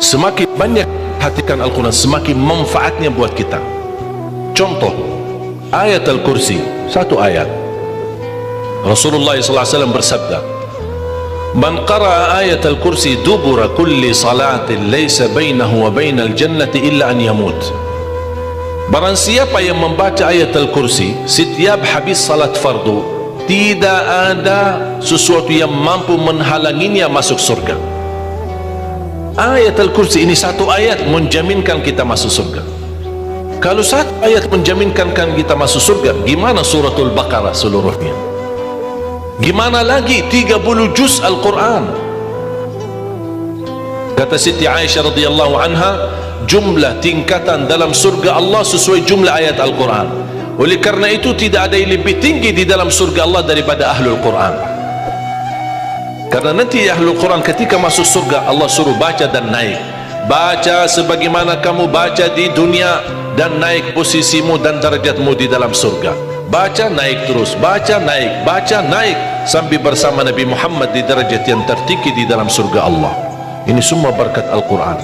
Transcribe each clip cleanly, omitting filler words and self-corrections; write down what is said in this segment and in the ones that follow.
Semakin banyak perhatikan Al-Quran, semakin manfaatnya buat kita. Contoh, ayat Al-Kursi, satu ayat. Rasulullah SAW bersabda, "Man qara'a ayat Al-Kursi dubura kulli salatin laysa bainahu wa bainal jannati illa an yamut." Barang siapa yang membaca ayat Al-Kursi setiap habis salat fardu, tidak ada sesuatu yang mampu menghalanginya masuk surga. Ayat Al-Kursi ini satu ayat menjaminkan kita masuk surga. Kalau satu ayat menjaminkan kita masuk surga, gimana suratul Baqarah seluruhnya? Gimana lagi 30 juz Al-Quran? Kata Siti Aisyah radhiyallahu anha, jumlah tingkatan dalam surga Allah sesuai jumlah ayat Al-Quran. Oleh karena itu tidak ada yang lebih tinggi di dalam surga Allah daripada Ahlul Quran. Karena nanti Ahlul Quran ketika masuk surga, Allah suruh baca dan naik. Baca sebagaimana kamu baca di dunia, dan naik posisimu dan darjatmu di dalam surga. Baca naik terus, baca naik sampai bersama Nabi Muhammad di derajat yang tertinggi di dalam surga Allah. Ini semua berkat Al-Quran.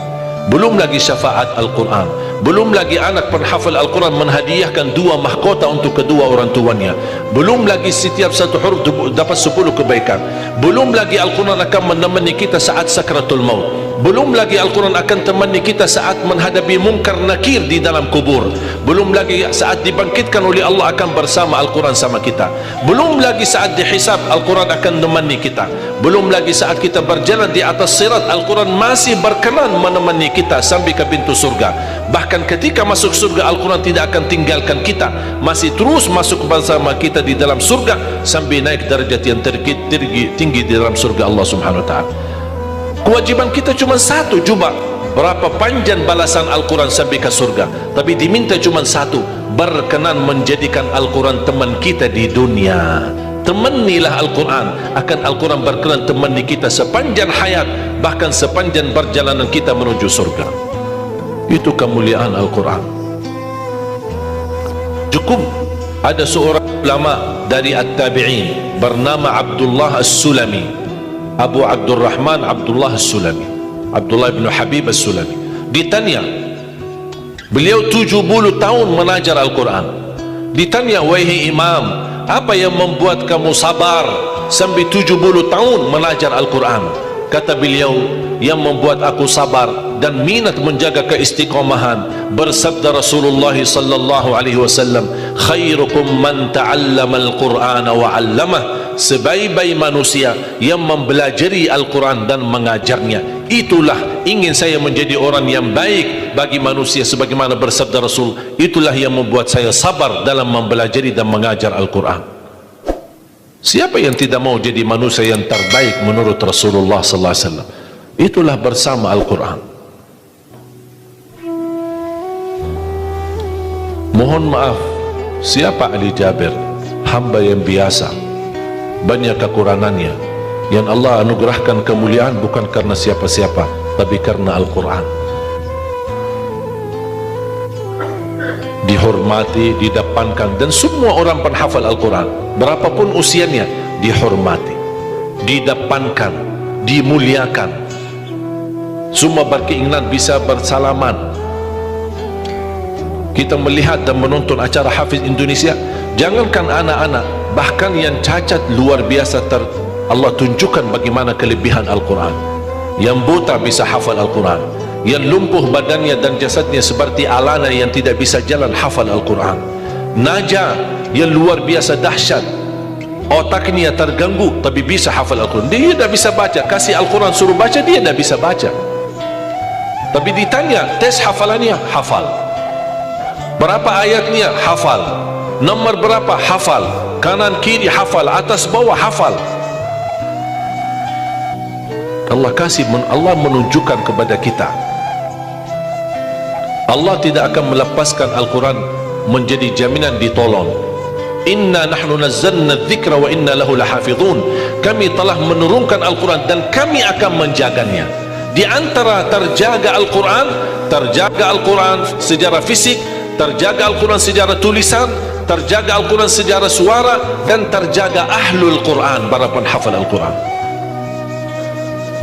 Belum lagi syafaat Al-Quran, belum lagi anak penghafal Al-Quran menghadiahkan 2 mahkota untuk kedua orang tuanya, belum lagi setiap satu huruf dapat 10 kebaikan, belum lagi Al-Quran akan menemani kita saat sakratul maut, belum lagi Al-Quran akan temani kita saat menghadapi mungkar nakir di dalam kubur, belum lagi saat dibangkitkan oleh Allah akan bersama Al-Quran sama kita, belum lagi saat dihisab Al-Quran akan menemani kita, belum lagi saat kita berjalan di atas sirat Al-Quran masih berkenan menemani kita sampai ke pintu surga. Bahkan ketika masuk surga Al-Quran tidak akan tinggalkan kita, masih terus masuk bersama kita di dalam surga sampai naik derajat yang tinggi di dalam surga Allah Subhanahu wa taala. Kewajiban kita cuma satu, coba berapa panjang balasan Al-Quran sampai ke surga, tapi diminta cuma satu, berkenan menjadikan Al-Quran teman kita di dunia. Temanilah Al-Quran, akan Al-Quran berkenan temani kita sepanjang hayat, bahkan sepanjang perjalanan kita menuju surga. Itu kemuliaan Al-Quran. Cukup ada seorang ulama dari At-Tabi'in bernama Abdullah As-Sulami, Abu Abdurrahman Abdullah As-Sulami, Abdullah bin Habib As-Sulami. Ditanya, beliau 70 tahun mengajar Al-Quran. Ditanya, wahai imam, apa yang membuat kamu sabar sampai 70 tahun mengajar Al-Quran? Kata beliau, yang membuat aku sabar dan minat menjaga keistiqomahan, bersabda Rasulullah sallallahu alaihi wasallam, khairukum man ta'allama al-Qur'ana wa 'allamah, sebaik-baik manusia yang mempelajari Al-Quran dan mengajarnya. Itulah ingin saya menjadi orang yang baik bagi manusia, sebagaimana bersabda Rasul, itulah yang membuat saya sabar dalam mempelajari dan mengajar Al-Quran. Siapa yang tidak mau jadi manusia yang terbaik menurut Rasulullah sallallahu alaihi wasallam? Itulah bersama Al-Quran. Mohon maaf, siapa Ali Jabir? Hamba yang biasa, banyak kekurangannya. Yang Allah anugerahkan kemuliaan bukan karena siapa-siapa, tapi karena Al-Quran. Dihormati, didepankan, dan semua orang penghafal Al-Quran, berapapun usianya, dihormati, didepankan, dimuliakan. Semua berkeinginan bisa bersalaman. Kita melihat dan menonton acara Hafiz Indonesia, jangankan anak-anak, bahkan yang cacat luar biasa Allah tunjukkan bagaimana kelebihan Al-Quran. Yang buta bisa hafal Al-Quran, yang lumpuh badannya dan jasadnya seperti alana yang tidak bisa jalan hafal Al-Quran. Naja yang luar biasa dahsyat, otaknya terganggu tapi bisa hafal Al-Quran. Dia tidak bisa baca, kasih Al-Quran suruh baca, dia tidak bisa baca. Tapi ditanya tes hafalannya, hafal. Berapa ayatnya? Hafal. Nomor berapa? Hafal. Kanan kiri hafal, atas bawah hafal. Allah menunjukkan kepada kita, Allah tidak akan melepaskan Al-Quran menjadi jaminan ditolong. Inna nahnu nazzalna dzikra wa inna lahu lahafizun. Kami telah menurunkan Al-Quran dan kami akan menjaganya. Di antara terjaga Al-Quran secara fisik, terjaga Al-Quran secara tulisan, terjaga Al-Quran secara suara, dan terjaga ahlul Quran, para penghafal Al-Quran.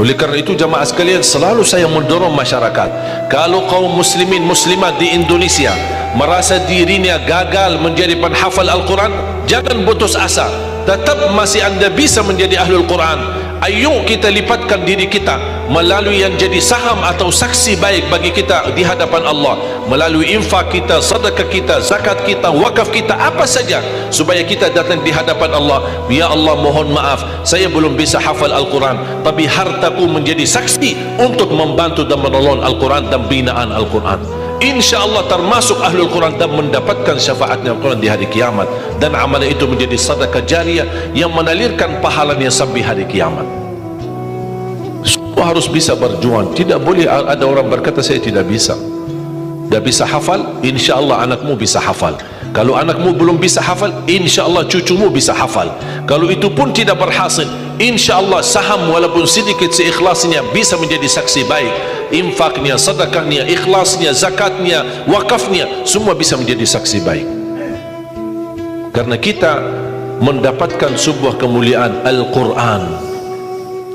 Oleh kerana itu jamaah sekalian, selalu saya mendorong masyarakat, kalau kaum muslimin muslimat di Indonesia merasa dirinya gagal menjadi penghafal Al-Quran, jangan putus asa, tetap masih anda bisa menjadi ahlul Quran. Ayo kita lipatkan diri kita melalui yang jadi saham atau saksi baik bagi kita di hadapan Allah, melalui infak kita, sedekah kita, zakat kita, wakaf kita, apa saja, supaya kita datang di hadapan Allah. Ya Allah, mohon maaf, saya belum bisa hafal Al-Quran, tapi hartaku menjadi saksi untuk membantu dan menolong Al-Quran dan binaan Al-Quran. Insya Allah termasuk ahlul Quran dan mendapatkan syafaatnya Al-Quran di hari kiamat, dan amalan itu menjadi sedekah jariyah yang menalirkan pahalanya sampai hari kiamat. Semua harus bisa berjuang. Tidak boleh ada orang berkata saya tidak bisa hafal. Insya Allah anakmu bisa hafal. Kalau anakmu belum bisa hafal, insya Allah cucumu bisa hafal. Kalau itu pun tidak berhasil, insya Allah saham walaupun sedikit seikhlasnya bisa menjadi saksi baik. Infaknya, sedekahnya, ikhlasnya, zakatnya, wakafnya, semua bisa menjadi saksi baik. Karena kita mendapatkan sebuah kemuliaan Al-Quran.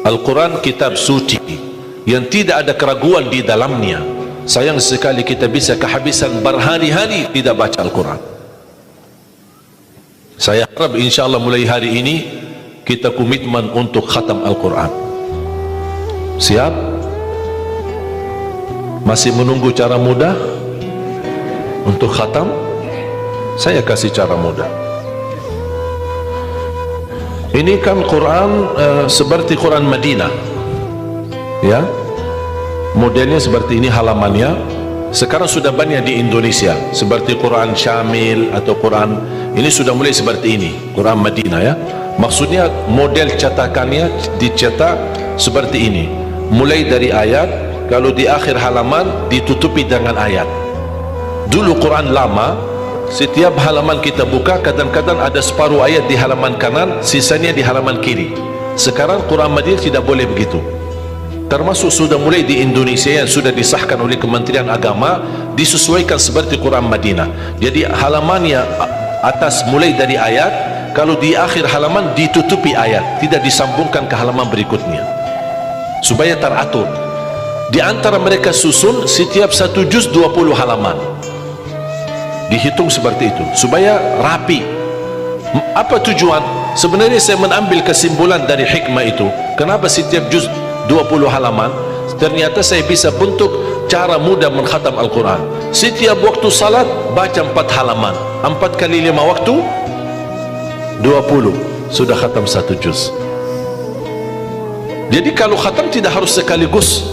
Al-Quran kitab suci yang tidak ada keraguan di dalamnya. Sayang sekali kita bisa kehabisan berhari-hari tidak baca Al-Quran. Saya harap insya Allah mulai hari ini kita komitmen untuk khatam Al-Quran. Siap? Masih menunggu cara mudah untuk khatam? Saya kasih cara mudah. Ini kan Quran seperti Quran Madinah, ya, modelnya seperti ini halamannya. Sekarang sudah banyak di Indonesia seperti Quran Syamil atau Quran ini sudah mulai seperti ini, Quran Madinah, ya. Maksudnya model cetakannya dicetak seperti ini, mulai dari ayat, kalau di akhir halaman ditutupi dengan ayat. Dulu Quran lama, setiap halaman kita buka kadang-kadang ada separuh ayat di halaman kanan, sisanya di halaman kiri. Sekarang Quran Madinah tidak boleh begitu. Termasuk sudah mulai di Indonesia yang sudah disahkan oleh Kementerian Agama, disesuaikan seperti Quran Madinah. Jadi halamannya atas mulai dari ayat, kalau di akhir halaman ditutupi ayat, tidak disambungkan ke halaman berikutnya, supaya teratur. Di antara mereka susun setiap satu juz 20 halaman, dihitung seperti itu supaya rapi. Apa tujuan? Sebenarnya saya mengambil kesimpulan dari hikmah itu. Kenapa setiap juz 20 halaman? Ternyata saya bisa bentuk cara mudah mengkhatam Al-Quran. Setiap waktu salat baca 4 halaman, 4 kali 5 waktu 20, sudah khatam 1 juz. Jadi kalau khatam tidak harus sekaligus.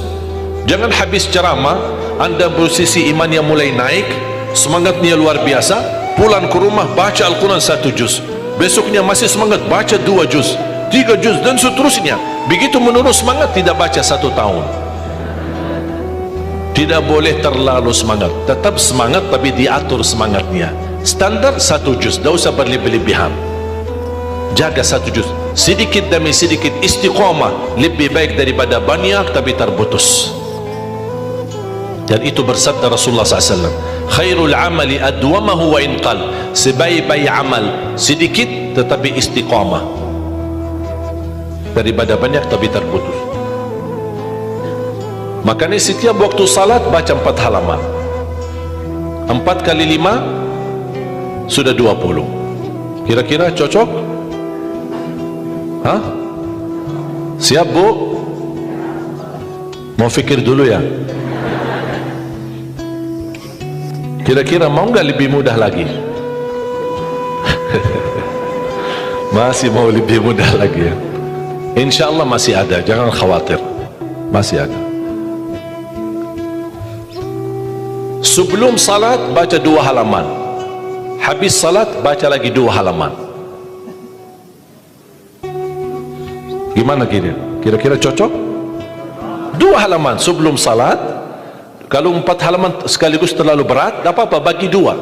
Jangan habis ceramah anda posisi iman yang mulai naik, semangatnya luar biasa, pulang ke rumah baca Al-Quran 1 juz, besoknya masih semangat baca 2 juz, 3 juz dan seterusnya. Begitu menurun semangat, tidak baca 1 tahun. Tidak boleh terlalu semangat, tetap semangat tapi diatur semangatnya. Standar 1 juz, tidak usah berlebih-lebihan. Jaga 1 juz, sedikit demi sedikit, istiqamah lebih baik daripada banyak tapi terputus. Dan itu bersabda Rasulullah SAW, khairul amali adwamahu wa inqal, sebaik-baik amal sedikit tetapi istiqamah daripada banyak tapi terputus. Makanya setiap waktu salat baca 4 halaman, 4 kali 5 sudah 20. Kira-kira cocok? Hah? Siap bu? Mau fikir dulu ya? Kira-kira mau nggak lebih mudah lagi? Masih mau lebih mudah lagi ya? Insya Allah masih ada, jangan khawatir, masih ada. Sebelum salat baca 2 halaman, habis salat baca lagi 2 halaman. Gimana kira-kira cocok? 2 halaman sebelum salat. Kalau 4 halaman sekaligus terlalu berat, tak apa-apa, bagi 2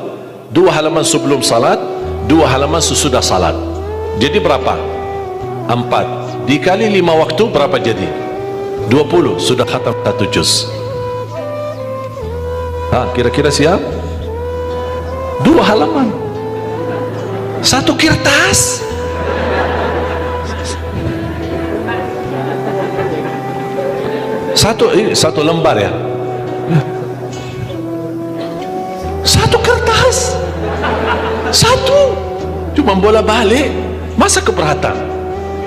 halaman sebelum salat, 2 halaman sesudah salat. Jadi berapa? 4 dikali 5 waktu berapa jadi? 20, sudah khatam 1 juz. Kira-kira siap? 2 halaman 1 kertas. satu lembar ya, satu kertas, satu, cuma bola balik, masa keberatan,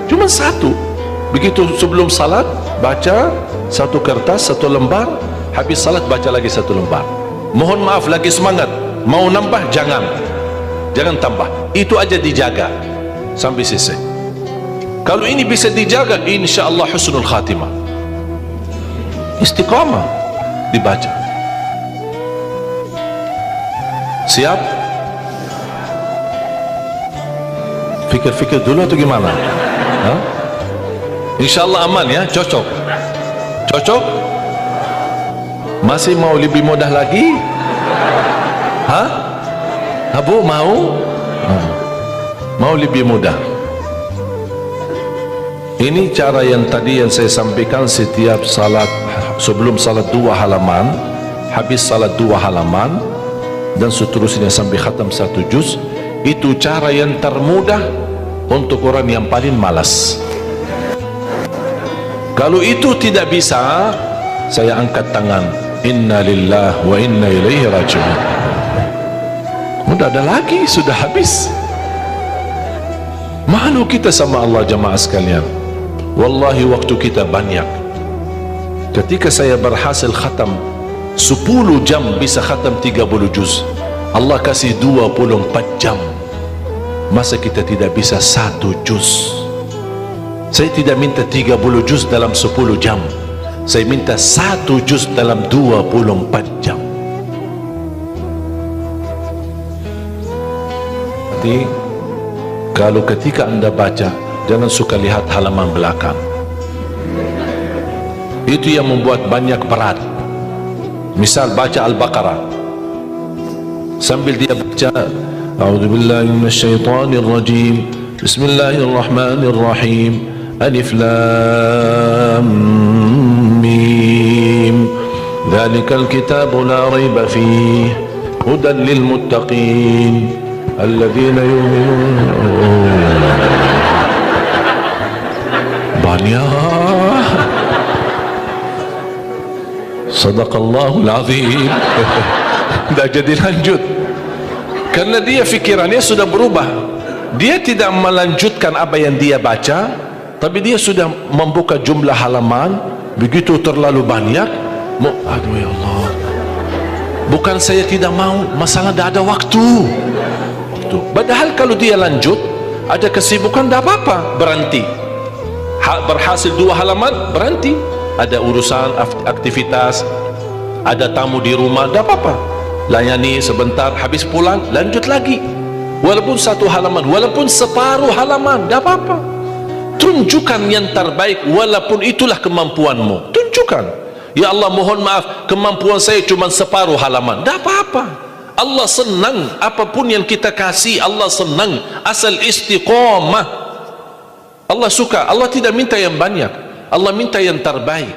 cuma satu. Begitu sebelum salat baca satu kertas, satu lembar, habis salat baca lagi satu lembar. Mohon maaf, lagi semangat, mau nambah jangan tambah, itu aja dijaga sampai selesai. Kalau ini bisa dijaga, insya-Allah husnul khatimah, istiqamah dibaca. Siap? Fikir-fikir dulu atau gimana? InsyaAllah aman ya, cocok? Masih mau lebih mudah lagi? Bu, mau? Mau lebih mudah? Ini cara yang tadi yang saya sampaikan, setiap salat, sebelum salat 2 halaman, habis salat 2 halaman, dan seterusnya sampai khatam 1 juz. Itu cara yang termudah untuk orang yang paling malas. Kalau itu tidak bisa, saya angkat tangan, inna lillahi wa inna ilaihi raji'un. Sudah ada lagi, sudah habis. Malu kita sama Allah jamaah sekalian. Wallahi waktu kita banyak. Ketika saya berhasil khatam 10 jam, bisa khatam 30 juz, Allah kasih 24 jam. Masa kita tidak bisa 1 juz? Saya tidak minta 30 juz dalam 10 jam, saya minta 1 juz dalam 24 jam. Jadi kalau ketika anda baca, jangan suka lihat halaman belakang. Itu yang membuat banyak berat. Misal baca Al-Baqarah, sambil dia baca A'udzubillahi minasyaitonirrajim, Bismillahirrahmanirrahim, Alif Lam Mim, Dzalikal kitabu la raiba fihi, hudan lil muttaqin, alladzina yu'minun. Banyak. Sadaqallahul azim. Tidak jadi lanjut karena dia fikirannya sudah berubah. Dia tidak melanjutkan apa yang dia baca, tapi dia sudah membuka jumlah halaman begitu terlalu banyak. Aduh ya Allah, bukan saya tidak mau, masalah tidak ada waktu. Padahal kalau dia lanjut, ada kesibukan, tidak apa-apa, berhenti. Berhasil 2 halaman, berhenti. Ada urusan, aktivitas, ada tamu di rumah, tidak apa-apa, layani sebentar, habis pulang, lanjut lagi. Walaupun 1 halaman, walaupun separuh halaman, tidak apa-apa. Tunjukkan yang terbaik, walaupun itulah kemampuanmu. Tunjukkan, ya Allah mohon maaf, kemampuan saya cuma separuh halaman, tidak apa-apa. Allah senang apapun yang kita kasih, Allah senang asal istiqamah. Allah suka. Allah tidak minta yang banyak, Allah minta yang terbaik.